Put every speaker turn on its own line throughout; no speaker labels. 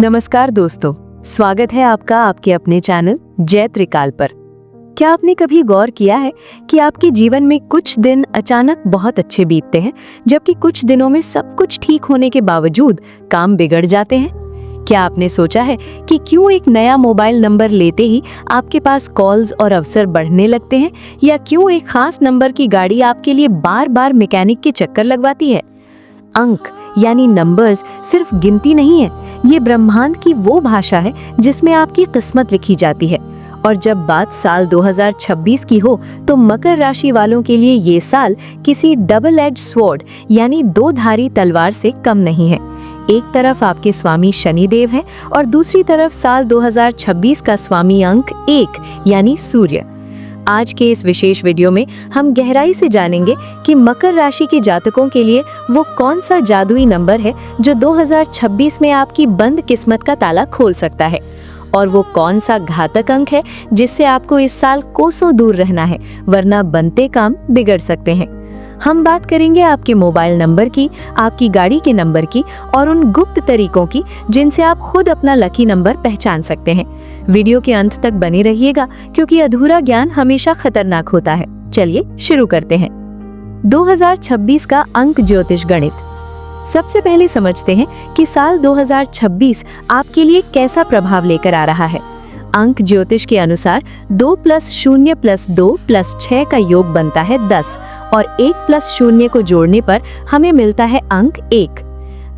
नमस्कार दोस्तों, स्वागत है आपका आपके अपने चैनल जय त्रिकाल पर। क्या आपने कभी गौर किया है कि आपके जीवन में कुछ दिन अचानक बहुत अच्छे बीतते हैं, जबकि कुछ दिनों में सब कुछ ठीक होने के बावजूद काम बिगड़ जाते हैं? क्या आपने सोचा है कि क्यों एक नया मोबाइल नंबर लेते ही आपके पास कॉल्स और अवसर बढ़ने लगते हैं, या क्यों एक खास नंबर की गाड़ी आपके लिए बार बार मैकेनिक के चक्कर लगवाती है? अंक यानी नंबर्स सिर्फ गिनती नहीं है, ये ब्रह्मांड की वो भाषा है जिसमें आपकी किस्मत लिखी जाती है। और जब बात साल 2026 की हो तो मकर राशि वालों के लिए ये साल किसी डबल एज स्वॉर्ड यानी दो धारी तलवार से कम नहीं है। एक तरफ आपके स्वामी शनि देव हैं और दूसरी तरफ साल 2026 का स्वामी अंक 1 यानी सूर्य। आज के इस विशेष वीडियो में हम गहराई से जानेंगे कि मकर राशि के जातकों के लिए वो कौन सा जादुई नंबर है जो 2026 में आपकी बंद किस्मत का ताला खोल सकता है, और वो कौन सा घातक अंक है जिससे आपको इस साल कोसों दूर रहना है, वरना बनते काम बिगड़ सकते हैं। हम बात करेंगे आपके मोबाइल नंबर की, आपकी गाड़ी के नंबर की और उन गुप्त तरीकों की जिनसे आप खुद अपना लकी नंबर पहचान सकते हैं। वीडियो के अंत तक बने रहिएगा क्योंकि अधूरा ज्ञान हमेशा खतरनाक होता है। चलिए शुरू करते हैं। 2026 का अंक ज्योतिष गणित। सबसे पहले समझते हैं कि साल 2026 आपके लिए कैसा प्रभाव लेकर आ रहा है। अंक ज्योतिष के अनुसार 2 + 0 + 2 + 6 का योग बनता है 10 और 1 + 0 को जोड़ने पर हमें मिलता है अंक 1।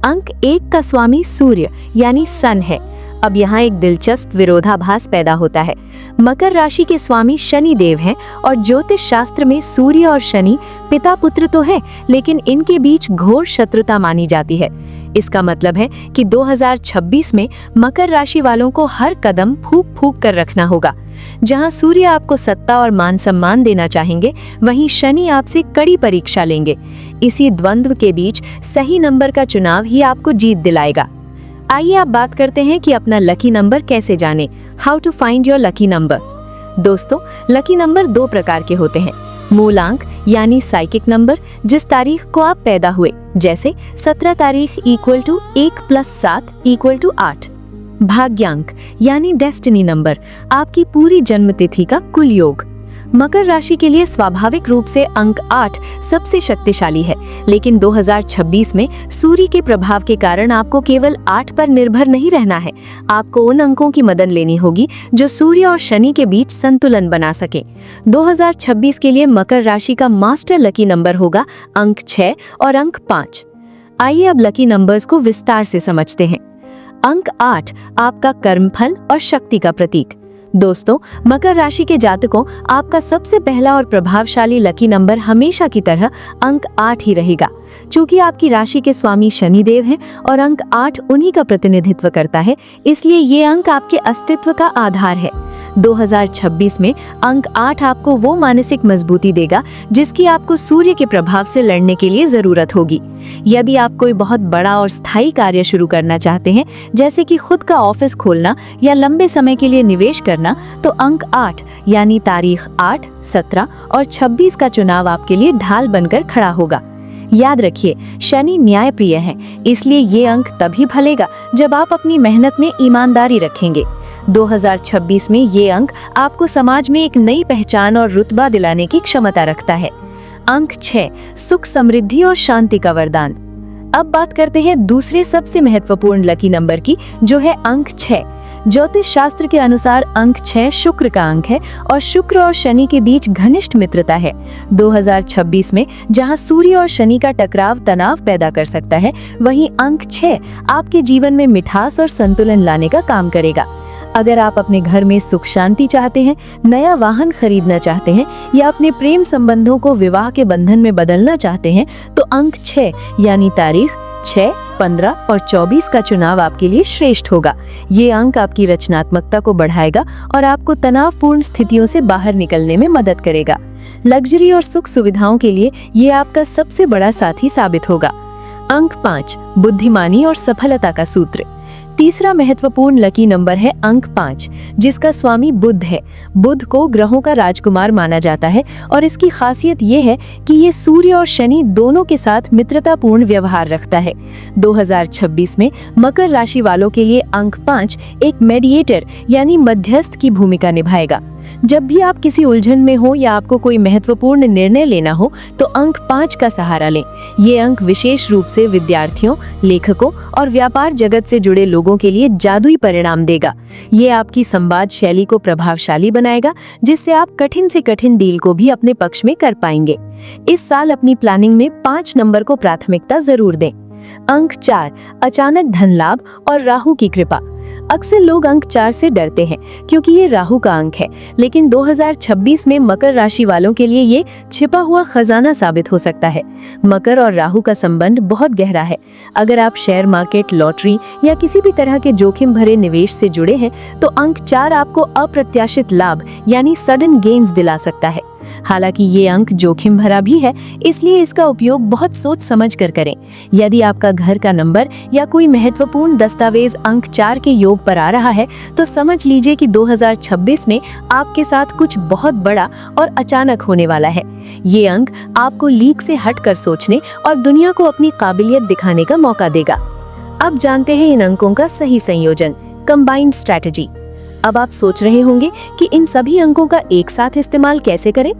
अंक 1 का स्वामी सूर्य यानी सन है। अब यहाँ एक दिलचस्प विरोधाभास पैदा होता है। मकर राशि के स्वामी शनि देव हैं और ज्योतिष शास्त्र में सूर्य और शनि पिता पुत्र तो है, लेकिन इनके बीच घोर शत्रुता मानी जाती है। इसका मतलब है कि 2026 में मकर राशि वालों को हर कदम फूंक फूंक कर रखना होगा। जहां सूर्य आपको सत्ता और मान सम्मान देना चाहेंगे, वहीं शनि आपसे कड़ी परीक्षा लेंगे। इसी द्वंद्व के बीच सही नंबर का चुनाव ही आपको जीत दिलाएगा। आइए आप बात करते हैं कि अपना लकी नंबर कैसे जाने। How to find your lucky number. दोस्तों, लकी नंबर दो प्रकार के होते हैं। मूलांक यानी साइकिक नंबर, जिस तारीख को आप पैदा हुए, जैसे 17 तारीख = 1 + 7 = 8। भाग्यांक यानी डेस्टिनी नंबर, आपकी पूरी जन्म तिथि का कुल योग। मकर राशि के लिए स्वाभाविक रूप से अंक 8 सबसे शक्तिशाली है, लेकिन 2026 में सूर्य के प्रभाव के कारण आपको केवल 8 पर निर्भर नहीं रहना है। आपको उन अंकों की मदद लेनी होगी जो सूर्य और शनि के बीच संतुलन बना सके। 2026 के लिए मकर राशि का मास्टर लकी नंबर होगा अंक 6 और अंक 5। आइए अब लकी नंबर्स को विस्तार से समझते हैं। अंक 8 आपका कर्मफल और शक्ति का प्रतीक। दोस्तों, मकर राशि के जातकों, आपका सबसे पहला और प्रभावशाली लकी नंबर हमेशा की तरह अंक 8 ही रहेगा। चूंकि आपकी राशि के स्वामी शनि देव हैं और अंक 8 उन्हीं का प्रतिनिधित्व करता है, इसलिए ये अंक आपके अस्तित्व का आधार है। 2026 में अंक 8 आपको वो मानसिक मजबूती देगा जिसकी आपको सूर्य के प्रभाव से लड़ने के लिए जरूरत होगी। यदि आप कोई बहुत बड़ा और स्थायी कार्य शुरू करना चाहते हैं, जैसे कि खुद का ऑफिस खोलना या लंबे समय के लिए निवेश करना, तो अंक 8 यानी तारीख 8, 17 और 26 का चुनाव आपके लिए ढाल बनकर खड़ा होगा। याद रखिए, शनि न्यायप्रिय है, इसलिए ये अंक तभी फलेगा जब आप अपनी मेहनत में ईमानदारी रखेंगे। 2026 में ये अंक आपको समाज में एक नई पहचान और रुतबा दिलाने की क्षमता रखता है। अंक 6 सुख, समृद्धि और शांति का वरदान। अब बात करते हैं दूसरे सबसे महत्वपूर्ण लकी नंबर की, जो है अंक 6। ज्योतिष शास्त्र के अनुसार अंक 6 शुक्र का अंक है और शुक्र और शनि के बीच घनिष्ठ मित्रता है। 2026 में जहां सूर्य और शनि का टकराव तनाव पैदा कर सकता है, वहीं अंक 6 आपके जीवन में मिठास और संतुलन लाने का काम करेगा। अगर आप अपने घर में सुख शांति चाहते हैं, नया वाहन खरीदना चाहते हैं या अपने प्रेम संबंधों को विवाह के बंधन में बदलना चाहते हैं, तो अंक 6 यानी तारीख 6, 15 और 24 का चुनाव आपके लिए श्रेष्ठ होगा। ये अंक आपकी रचनात्मकता को बढ़ाएगा और आपको तनावपूर्ण स्थितियों से बाहर निकलने में मदद करेगा। लग्जरी और सुख सुविधाओं के लिए ये आपका सबसे बड़ा साथी साबित होगा। अंक 5 बुद्धिमानी और सफलता का सूत्र। तीसरा महत्वपूर्ण लकी नंबर है अंक 5, जिसका स्वामी बुध है। बुध को ग्रहों का राजकुमार माना जाता है और इसकी खासियत ये है कि ये सूर्य और शनि दोनों के साथ मित्रतापूर्ण व्यवहार रखता है। 2026 में मकर राशि वालों के लिए अंक 5 एक मेडिएटर यानी मध्यस्थ की भूमिका निभाएगा। जब भी आप किसी उलझन में हो या आपको कोई महत्वपूर्ण निर्णय लेना हो तो अंक 5 का सहारा लें। ये अंक विशेष रूप से विद्यार्थियों, लेखकों और व्यापार जगत से जुड़े लोगों के लिए जादुई परिणाम देगा। ये आपकी संवाद शैली को प्रभावशाली बनाएगा, जिससे आप कठिन से कठिन डील को भी अपने पक्ष में कर पाएंगे। इस साल अपनी प्लानिंग में 5 नंबर को प्राथमिकता जरूर दें। अंक 4 अचानक धन लाभ और राहु की कृपा। अक्सर लोग अंक 4 से डरते हैं क्योंकि ये राहु का अंक है, लेकिन 2026 में मकर राशि वालों के लिए ये छिपा हुआ खजाना साबित हो सकता है। मकर और राहु का संबंध बहुत गहरा है। अगर आप शेयर मार्केट, लॉटरी या किसी भी तरह के जोखिम भरे निवेश से जुड़े हैं तो अंक 4 आपको अप्रत्याशित लाभ यानी सडन गेन्स दिला सकता है। हालांकि ये अंक जोखिम भरा भी है, इसलिए इसका उपयोग बहुत सोच समझ कर करें। यदि आपका घर का नंबर या कोई महत्वपूर्ण दस्तावेज अंक 4 के योग पर आ रहा है तो समझ लीजिए कि 2026 में आपके साथ कुछ बहुत बड़ा और अचानक होने वाला है। ये अंक आपको लीक से हटकर सोचने और दुनिया को अपनी काबिलियत दिखाने का मौका देगा। अब जानते हैं इन अंकों का सही संयोजन, कंबाइंड स्ट्रैटेजी। अब आप सोच रहे होंगे कि इन सभी अंकों का एक साथ इस्तेमाल कैसे करें।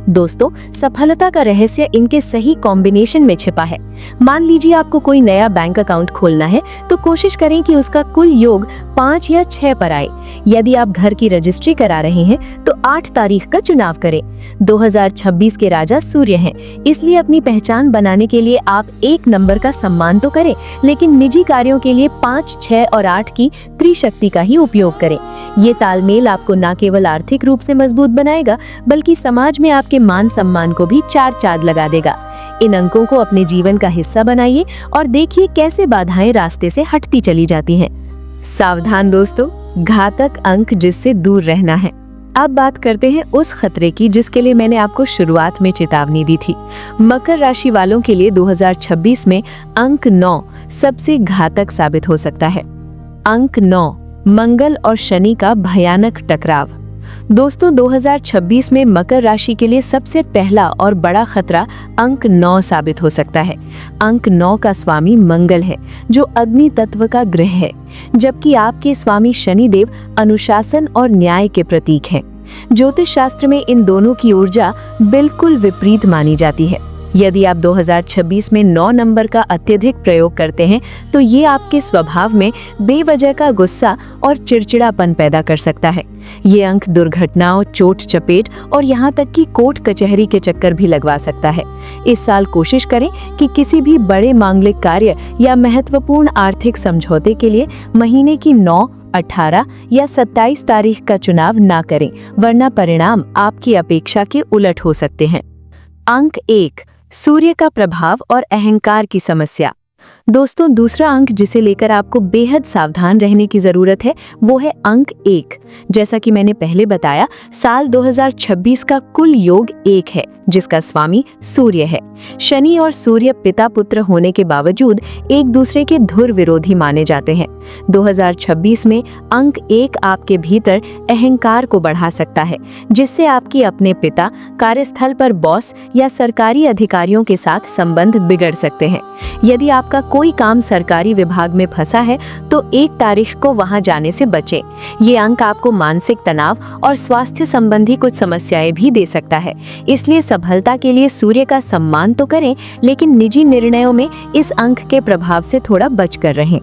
दोस्तों, सफलता का रहस्य इनके सही कॉम्बिनेशन में छिपा है। मान लीजिए आपको कोई नया बैंक अकाउंट खोलना है तो कोशिश करें कि उसका कुल योग 5 या 6 पर आए। यदि आप घर की रजिस्ट्री करा रहे हैं तो 8 तारीख का चुनाव करें। 2026 के राजा सूर्य हैं, इसलिए अपनी पहचान बनाने के लिए आप 1 नंबर का सम्मान तो करें, लेकिन निजी कार्यों के लिए 5, 6 और 8 की त्रिशक्ति का ही उपयोग करें। ये तालमेल आपको न केवल आर्थिक रूप से मजबूत बनाएगा बल्कि समाज में आपके मान सम्मान को भी 4 चांद लगा देगा। इन अंकों को अपने जीवन का हिस्सा बनाइए और देखिए कैसे बाधाएं रास्ते से हटती चली जाती हैं। सावधान दोस्तों, घातक अंक जिससे दूर रहना है। अब बात करते हैं उस खतरे की जिसके लिए मैंने आपको शुरुआत में चेतावनी दी थी। मकर राशि वालों के लिए 2026 में अंक 9 सबसे घातक साबित हो सकता है। अंक 9 मंगल और शनि का भयानक टकराव। दोस्तों, 2026 में मकर राशि के लिए सबसे पहला और बड़ा खतरा अंक 9 साबित हो सकता है। अंक 9 का स्वामी मंगल है, जो अग्नि तत्व का ग्रह है, जबकि आपके स्वामी शनिदेव अनुशासन और न्याय के प्रतीक हैं। ज्योतिष शास्त्र में इन दोनों की ऊर्जा बिल्कुल विपरीत मानी जाती है। यदि आप 2026 में 9 नंबर का अत्यधिक प्रयोग करते हैं तो ये आपके स्वभाव में बेवजह का गुस्सा और चिड़चिड़ापन पैदा कर सकता है। ये अंक दुर्घटनाओं, चोट चपेट और यहाँ तक कि कोर्ट कचहरी के चक्कर भी लगवा सकता है। इस साल कोशिश करें कि किसी भी बड़े मांगलिक कार्य या महत्वपूर्ण आर्थिक समझौते के लिए महीने की 9, 18 या 27 तारीख का चुनाव ना करें, वरना परिणाम आपकी अपेक्षा के उलट हो सकते हैं। अंक 1 सूर्य का प्रभाव और अहंकार की समस्या। दोस्तों, दूसरा अंक जिसे लेकर आपको बेहद सावधान रहने की जरूरत है वो है अंक 1। जैसा कि मैंने पहले बताया, साल 2026 का कुल योग 1 है, जिसका स्वामी सूर्य है। शनि और सूर्य पिता पुत्र होने के बावजूद एक दूसरे के धुर विरोधी माने जाते हैं। 2026 में अंक 1 आपके भीतर अहंकार को बढ़ा सकता है, जिससे आपके अपने पिता, कार्यस्थल पर बॉस या सरकारी अधिकारियों के साथ संबंध बिगड़ सकते हैं। यदि आपका कोई काम सरकारी विभाग में फंसा है तो 1 तारीख को वहां जाने से बचें। ये अंक आपको मानसिक तनाव और स्वास्थ्य संबंधी कुछ समस्याएं भी दे सकता है। इसलिए सफलता के लिए सूर्य का सम्मान तो करें, लेकिन निजी निर्णयों में इस अंक के प्रभाव से थोड़ा बचकर रहें।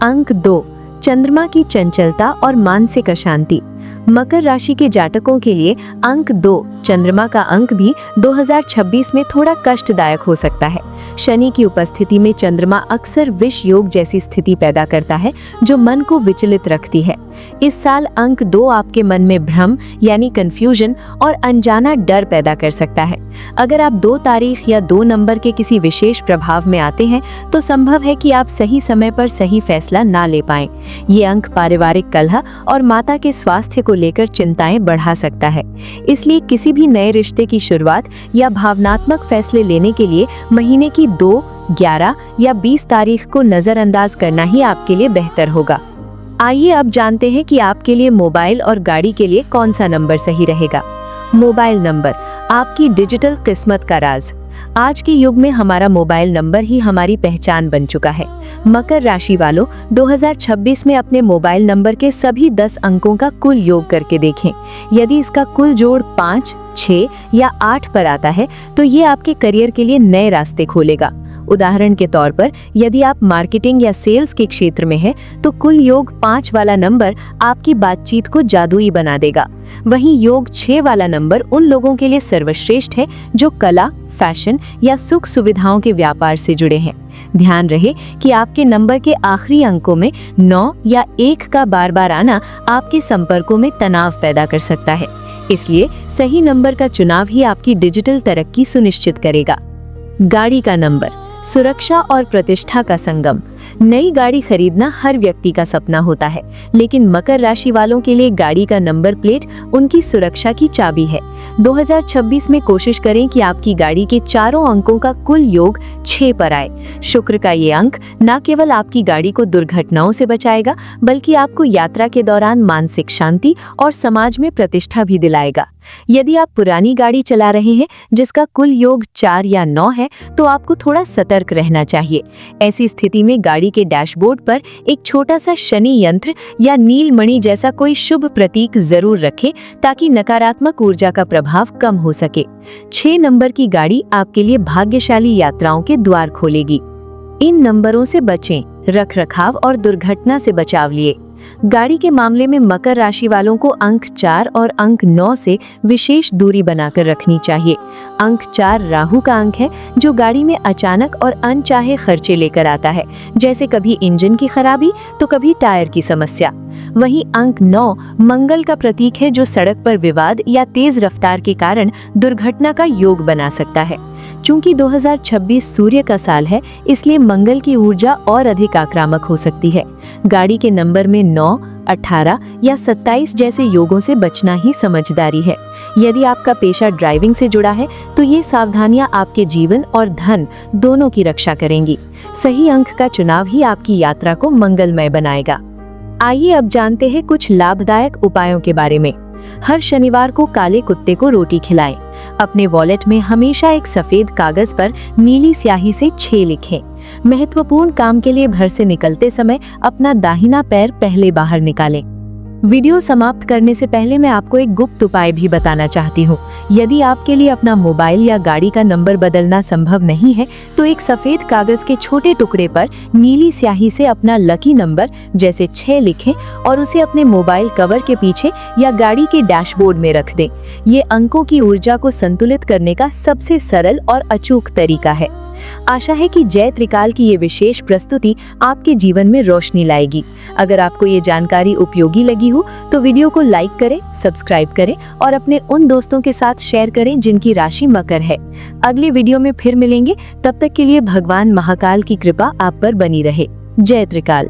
अंक 2 चंद्रमा की चंचलता और मानसिक अशांति। मकर राशि के जातकों के लिए अंक 2 चंद्रमा का अंक भी 2026 में थोड़ा कष्टदायक हो सकता है। शनि की उपस्थिति में चंद्रमा अक्सर विष योग जैसी स्थिति पैदा करता है, जो मन को विचलित रखती है। इस साल अंक 2 आपके मन में भ्रम यानी कंफ्यूजन और अनजाना डर पैदा कर सकता है। अगर आप 2 तारीख या 2 नंबर के किसी विशेष प्रभाव में आते हैं तो संभव है कि आप सही समय पर सही फैसला ना ले पाएं। ये अंक पारिवारिक कलह और माता के स्वास्थ्य को लेकर चिंताएं बढ़ा सकता है। इसलिए किसी भी नए रिश्ते की शुरुआत या भावनात्मक फैसले लेने के लिए महीने की 2 11 या 20 तारीख को नजरअंदाज करना ही आपके लिए बेहतर होगा। आइए अब जानते हैं कि आपके लिए मोबाइल और गाड़ी के लिए कौन सा नंबर सही रहेगा। मोबाइल नंबर, आपकी डिजिटल किस्मत का राज। आज के युग में हमारा मोबाइल नंबर ही हमारी पहचान बन चुका है। मकर राशि वालों, 2026 में अपने मोबाइल नंबर के सभी 10 अंकों का कुल योग करके देखें। यदि इसका कुल जोड़ 5, 6 या 8 पर आता है तो ये आपके करियर के लिए नए रास्ते खोलेगा। उदाहरण के तौर पर, यदि आप मार्केटिंग या सेल्स के क्षेत्र में हैं, तो कुल योग 5 वाला नंबर आपकी बातचीत को जादुई बना देगा। वहीं योग 6 वाला नंबर उन लोगों के लिए सर्वश्रेष्ठ है जो कला, फैशन या सुख सुविधाओं के व्यापार से जुड़े हैं। ध्यान रहे कि आपके नंबर के आखिरी अंकों में 9 या 1 का बार बार आना आपके संपर्कों में तनाव पैदा कर सकता है। इसलिए सही नंबर का चुनाव ही आपकी डिजिटल तरक्की सुनिश्चित करेगा। गाड़ी का नंबर, सुरक्षा और प्रतिष्ठा का संगम। नई गाड़ी खरीदना हर व्यक्ति का सपना होता है, लेकिन मकर राशि वालों के लिए गाड़ी का नंबर प्लेट उनकी सुरक्षा की चाबी है। 2026 में कोशिश करें कि आपकी गाड़ी के चारों अंकों का कुल योग 6 पर आए। शुक्र का ये अंक न केवल आपकी गाड़ी को दुर्घटनाओं से बचाएगा, बल्कि आपको यात्रा के दौरान मानसिक शांति और समाज में प्रतिष्ठा भी दिलाएगा। यदि आप पुरानी गाड़ी चला रहे हैं जिसका कुल योग 4 या 9 है, तो आपको थोड़ा सतर्क रहना चाहिए। ऐसी स्थिति में गाड़ी के डैशबोर्ड पर एक छोटा सा शनि यंत्र या नीलमणि जैसा कोई शुभ प्रतीक जरूर रखें, ताकि नकारात्मक ऊर्जा का प्रभाव कम हो सके। 6 नंबर की गाड़ी आपके लिए भाग्यशाली यात्राओं के द्वार खोलेगी। इन नंबरों से बचें। रखरखाव और दुर्घटना से बचाव लिए। गाड़ी के मामले में मकर राशि वालों को अंक 4 और अंक 9 से विशेष दूरी बनाकर रखनी चाहिए। अंक 4 राहु का अंक है, जो गाड़ी में अचानक और अनचाहे खर्चे लेकर आता है, जैसे कभी इंजन की खराबी तो कभी टायर की समस्या। वहीं अंक 9 मंगल का प्रतीक है, जो सड़क पर विवाद या तेज रफ्तार के कारण दुर्घटना का योग बना सकता है। चूंकि 2026 सूर्य का साल है, इसलिए मंगल की ऊर्जा और अधिक आक्रामक हो सकती है। गाड़ी के नंबर में 9, 18 या 27 जैसे योगों से बचना ही समझदारी है। यदि आपका पेशा ड्राइविंग से जुड़ा है, तो ये सावधानियां आपके जीवन और धन दोनों की रक्षा करेंगी। सही अंक का चुनाव ही आपकी यात्रा को मंगलमय बनाएगा। आइए अब जानते हैं कुछ लाभदायक उपायों के बारे में। हर शनिवार को काले कुत्ते को रोटी खिलाएं। अपने वॉलेट में हमेशा एक सफेद कागज पर नीली स्याही से 6 लिखें। महत्वपूर्ण काम के लिए घर से निकलते समय अपना दाहिना पैर पहले बाहर निकालें। वीडियो समाप्त करने से पहले मैं आपको एक गुप्त उपाय भी बताना चाहती हूँ। यदि आपके लिए अपना मोबाइल या गाड़ी का नंबर बदलना संभव नहीं है, तो एक सफेद कागज के छोटे टुकड़े पर नीली स्याही से अपना लकी नंबर जैसे 6 लिखें और उसे अपने मोबाइल कवर के पीछे या गाड़ी के डैशबोर्ड में रख दें। ये अंकों की ऊर्जा को संतुलित करने का सबसे सरल और अचूक तरीका है। आशा है कि जय त्रिकाल की ये विशेष प्रस्तुति आपके जीवन में रोशनी लाएगी। अगर आपको ये जानकारी उपयोगी लगी हो तो वीडियो को लाइक करें, सब्सक्राइब करें और अपने उन दोस्तों के साथ शेयर करें जिनकी राशि मकर है। अगले वीडियो में फिर मिलेंगे, तब तक के लिए भगवान महाकाल की कृपा आप पर बनी रहे। जय त्रिकाल।